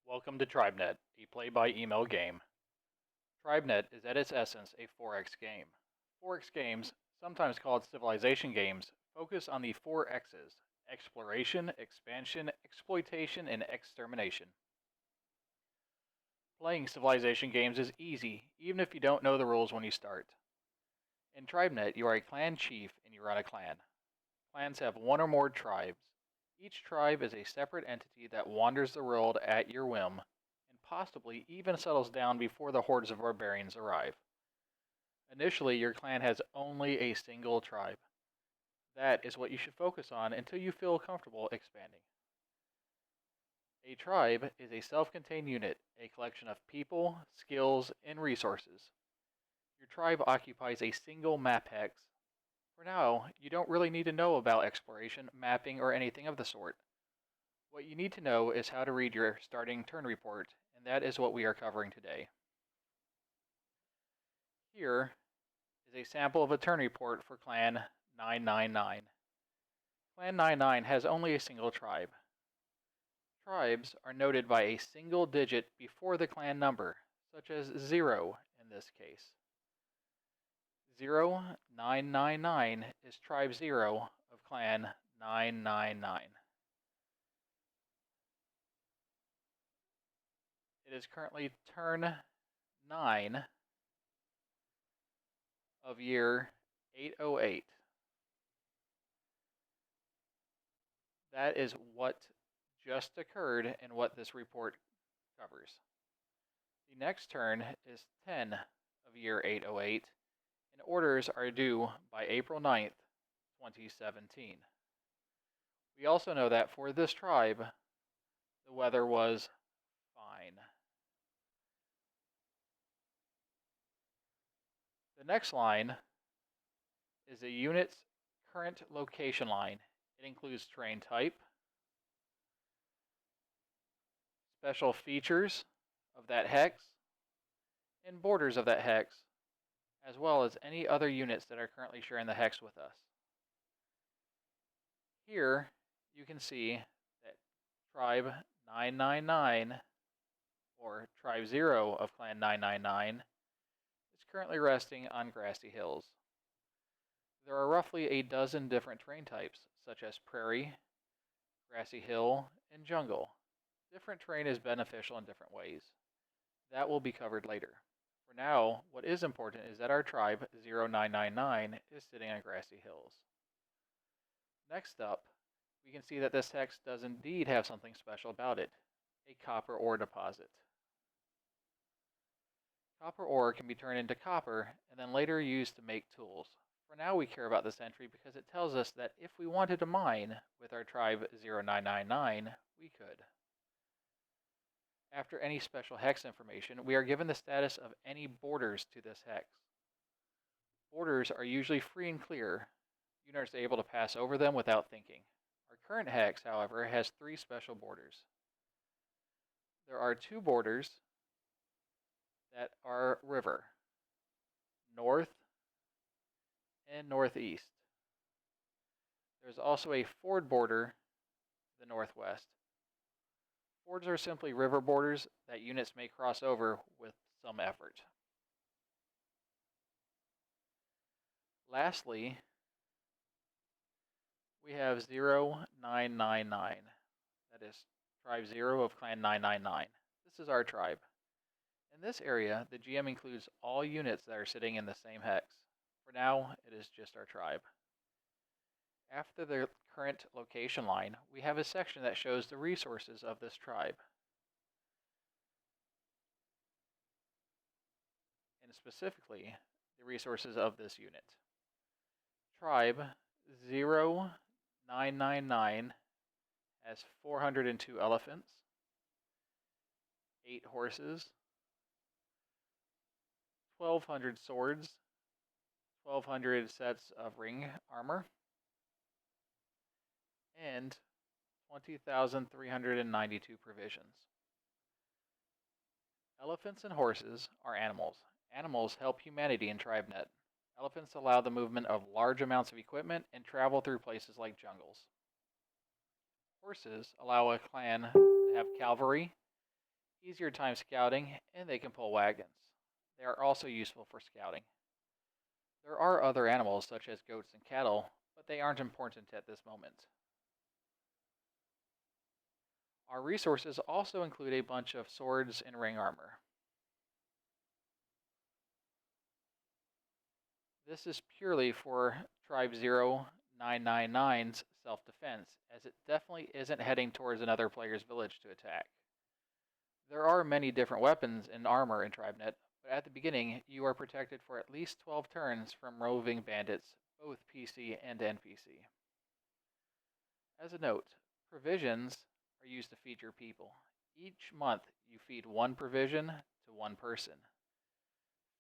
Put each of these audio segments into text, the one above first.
Welcome to TribeNet, a play-by-email game. TribeNet is at its essence a 4X game. 4X games, sometimes called civilization games, focus on the 4 X's: exploration, expansion, exploitation, and extermination. Playing civilization games is easy, even if you don't know the rules when you start. In TribeNet, you are a clan chief and you run a clan. Clans have one or more tribes. Each tribe is a separate entity that wanders the world at your whim, and possibly even settles down before the hordes of barbarians arrive. Initially, your clan has only a single tribe. That is what you should focus on until you feel comfortable expanding. A tribe is a self-contained unit, a collection of people, skills, and resources. Your tribe occupies a single map hex. For now, you don't really need to know about exploration, mapping, or anything of the sort. What you need to know is how to read your starting turn report, and that is what we are covering today. Here is a sample of a turn report for Clan 999. Clan 99 has only a single tribe. Tribes are noted by a single digit before the clan number, such as 0 in this case. 0999 is Tribe 0 of Clan 999. It is currently turn 9 of year 808. That is what just occurred and what this report covers. The next turn is 10 of year 808, and orders are due by April 9th, 2017. We also know that for this tribe, the weather was fine. The next line is a unit's current location line. It includes terrain type, special features of that hex, and borders of that hex, as well as any other units that are currently sharing the hex with us. Here, you can see that Tribe 999, or Tribe 0 of Clan 999, is currently resting on grassy hills. There are roughly a dozen different terrain types, such as prairie, grassy hill, and jungle. Different terrain is beneficial in different ways. That will be covered later. For now, what is important is that our tribe 0999 is sitting on grassy hills. Next up, we can see that this hex does indeed have something special about it: a copper ore deposit. Copper ore can be turned into copper and then later used to make tools. For now, we care about this entry because it tells us that if we wanted to mine with our tribe 0999, we could. After any special hex information, we are given the status of any borders to this hex. Borders are usually free and clear. Units are able to pass over them without thinking. Our current hex, however, has 3 special borders. There are 2 borders that are river: north and northeast. There's also a ford border to the northwest. Fords are simply river borders that units may cross over with some effort. Lastly, we have 0999. That is Tribe 0 of Clan 999. This is our tribe. In this area, the GM includes all units that are sitting in the same hex. For now, it is just our tribe. After the current location line, we have a section that shows the resources of this tribe. And specifically, the resources of this unit. Tribe 0999 has 402 elephants, 8 horses, 1,200 swords, 1,200 sets of ring armor, and 20,392 provisions. Elephants and horses are animals. Animals help humanity in TribeNet. Elephants allow the movement of large amounts of equipment and travel through places like jungles. Horses allow a clan to have cavalry easier time scouting, and they can pull wagons. They are also useful for scouting. There are other animals such as goats and cattle, but they aren't important at this moment. Our resources also include a bunch of swords and ring armor. This is purely for Tribe 0999's self-defense, as it definitely isn't heading towards another player's village to attack. There are many different weapons and armor in TribeNet, but at the beginning, you are protected for at least 12 turns from roving bandits, both PC and NPC. As a note, provisions are used to feed your people. Each month, you feed one provision to one person.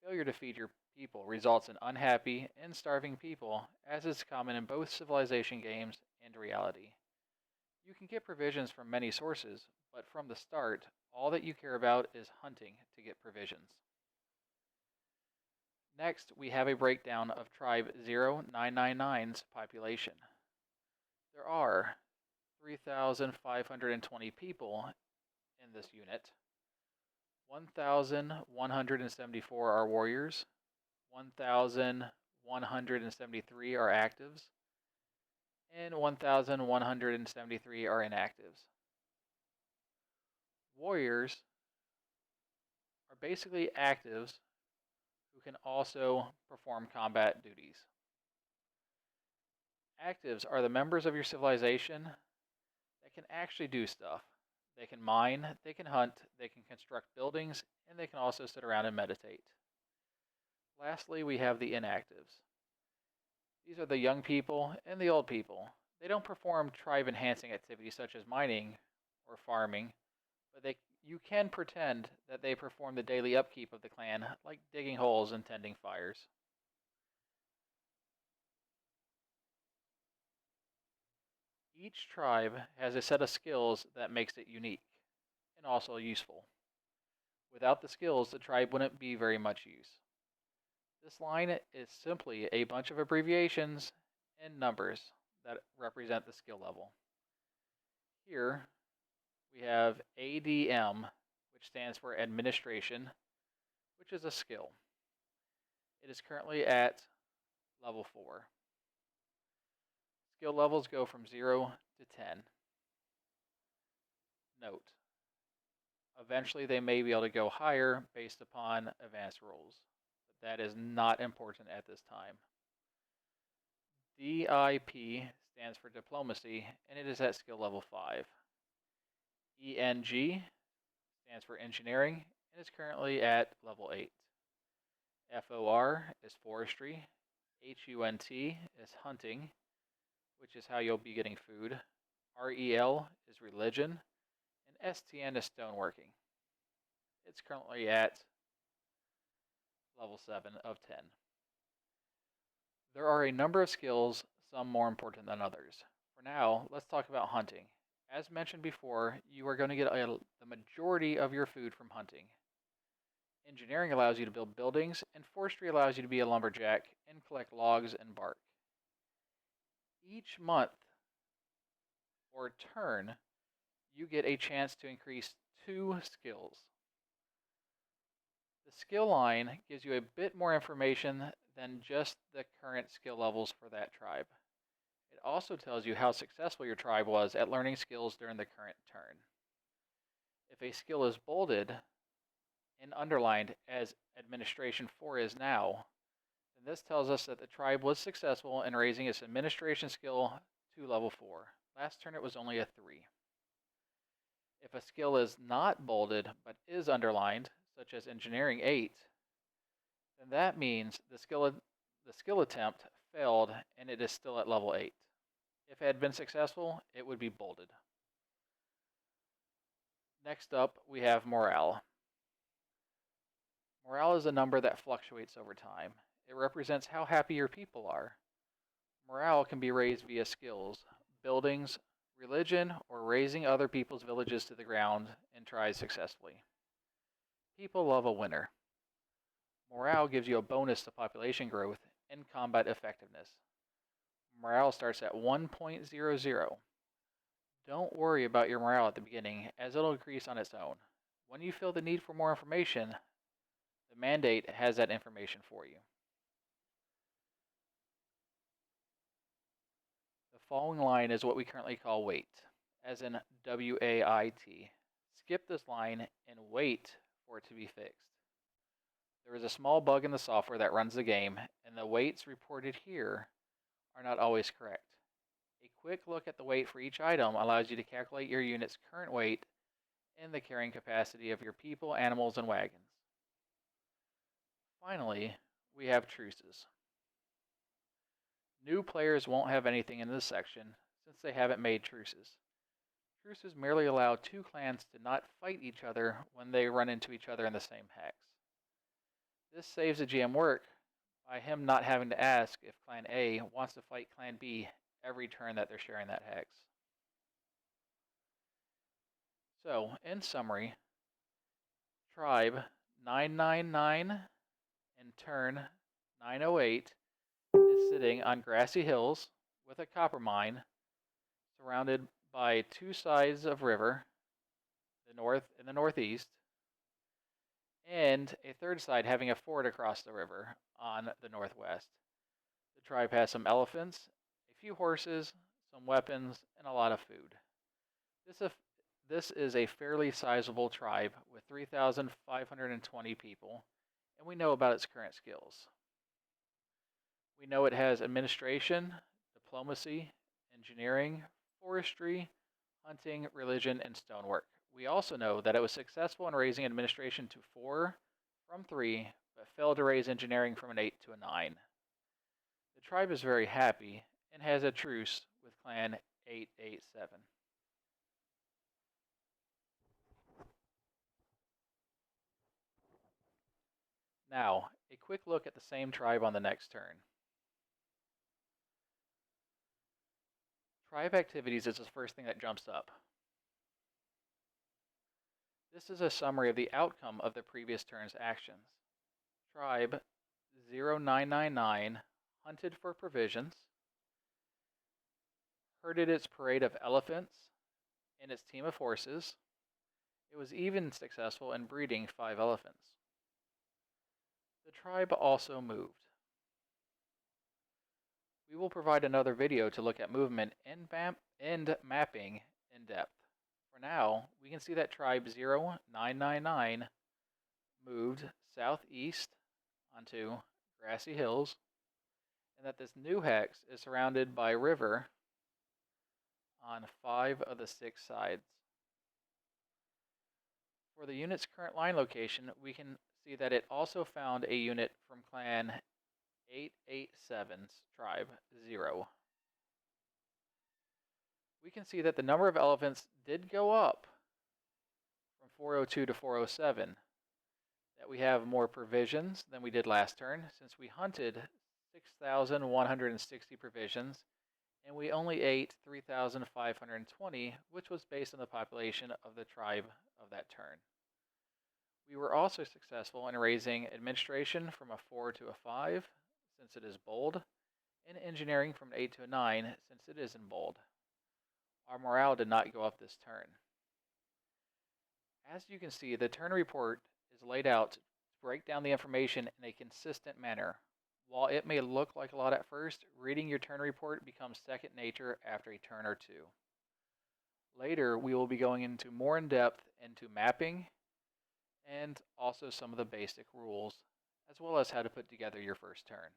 Failure to feed your people results in unhappy and starving people, as is common in both civilization games and reality. You can get provisions from many sources, but from the start, all that you care about is hunting to get provisions. Next, we have a breakdown of Tribe 0999's population. There are 3,520 people in this unit. 1,174 are warriors, 1,173 are actives, and 1,173 are inactives. Warriors are basically actives who can also perform combat duties. Actives are the members of your civilization that can actually do stuff. They can mine, they can hunt, they can construct buildings, and they can also sit around and meditate. Lastly, we have the inactives. These are the young people and the old people. They don't perform tribe-enhancing activities such as mining or farming, but you can pretend that they perform the daily upkeep of the clan, like digging holes and tending fires. Each tribe has a set of skills that makes it unique, and also useful. Without the skills, the tribe wouldn't be very much use. This line is simply a bunch of abbreviations and numbers that represent the skill level. Here, we have ADM, which stands for Administration, which is a skill. It is currently at level 4. Skill levels go from 0 to 10. Note, eventually they may be able to go higher based upon advanced rules, but that is not important at this time. DIP stands for Diplomacy, and it is at skill level 5. ENG stands for Engineering, and is currently at level 8. FOR is Forestry. HUNT is Hunting, which is how you'll be getting food. REL is Religion, and STN is Stoneworking. It's currently at level 7 of 10. There are a number of skills, some more important than others. For now, let's talk about hunting. As mentioned before, you are going to get the majority of your food from hunting. Engineering allows you to build buildings, and forestry allows you to be a lumberjack and collect logs and bark. Each month or turn, you get a chance to increase 2 skills. The skill line gives you a bit more information than just the current skill levels for that tribe. It also tells you how successful your tribe was at learning skills during the current turn. If a skill is bolded and underlined as Administration 4 is now, then this tells us that the tribe was successful in raising its administration skill to level 4. Last turn it was only a 3. If a skill is not bolded but is underlined, such as Engineering 8, then that means the skill attempt failed and it is still at level 8. If it had been successful, it would be bolded. Next up, we have morale. Morale is a number that fluctuates over time. It represents how happy your people are. Morale can be raised via skills, buildings, religion, or raising other people's villages to the ground and tries successfully. People love a winner. Morale gives you a bonus to population growth and combat effectiveness. Morale starts at 1.00. Don't worry about your morale at the beginning, as it'll increase on its own. When you feel the need for more information, the mandate has that information for you. The following line is what we currently call wait, as in WAIT. Skip this line and wait for it to be fixed. There is a small bug in the software that runs the game, and the weights reported here are not always correct. A quick look at the weight for each item allows you to calculate your unit's current weight and the carrying capacity of your people, animals, and wagons. Finally, we have truces. New players won't have anything in this section since they haven't made truces. Truces merely allow two clans to not fight each other when they run into each other in the same hex. This saves the GM work by him not having to ask if Clan A wants to fight Clan B every turn that they're sharing that hex. So, in summary, Tribe 999 and Turn 908 is sitting on grassy hills with a copper mine surrounded by two sides of river, the north and the northeast, and a third side having a ford across the river on the northwest. The tribe has some elephants, a few horses, some weapons, and a lot of food. This is a fairly sizable tribe with 3,520 people, and we know about its current skills. We know it has administration, diplomacy, engineering, forestry, hunting, religion, and stonework. We also know that it was successful in raising administration to 4 from 3, but failed to raise engineering from an 8 to a 9. The tribe is very happy and has a truce with Clan 887. Now, a quick look at the same tribe on the next turn. Tribe activities is the first thing that jumps up. This is a summary of the outcome of the previous turn's actions. Tribe 0999 hunted for provisions, herded its parade of elephants and its team of horses. It was even successful in breeding 5 elephants. The tribe also moved. We will provide another video to look at movement and mapping in depth. For now, we can see that Tribe 0999 moved southeast onto grassy hills, and that this new hex is surrounded by river on 5 of the 6 sides. For the unit's current line location, we can see that it also found a unit from Clan 887's Tribe 0. We can see that the number of elephants did go up from 402 to 407, that we have more provisions than we did last turn, since we hunted 6,160 provisions, and we only ate 3,520, which was based on the population of the tribe of that turn. We were also successful in raising administration from a 4 to a 5, since it is bold, and engineering from an 8 to a 9, since it is in bold. Our morale did not go up this turn. As you can see, the turn report is laid out to break down the information in a consistent manner. While it may look like a lot at first, reading your turn report becomes second nature after a turn or two. Later, we will be going into more in depth into mapping and also some of the basic rules, as well as how to put together your first turn.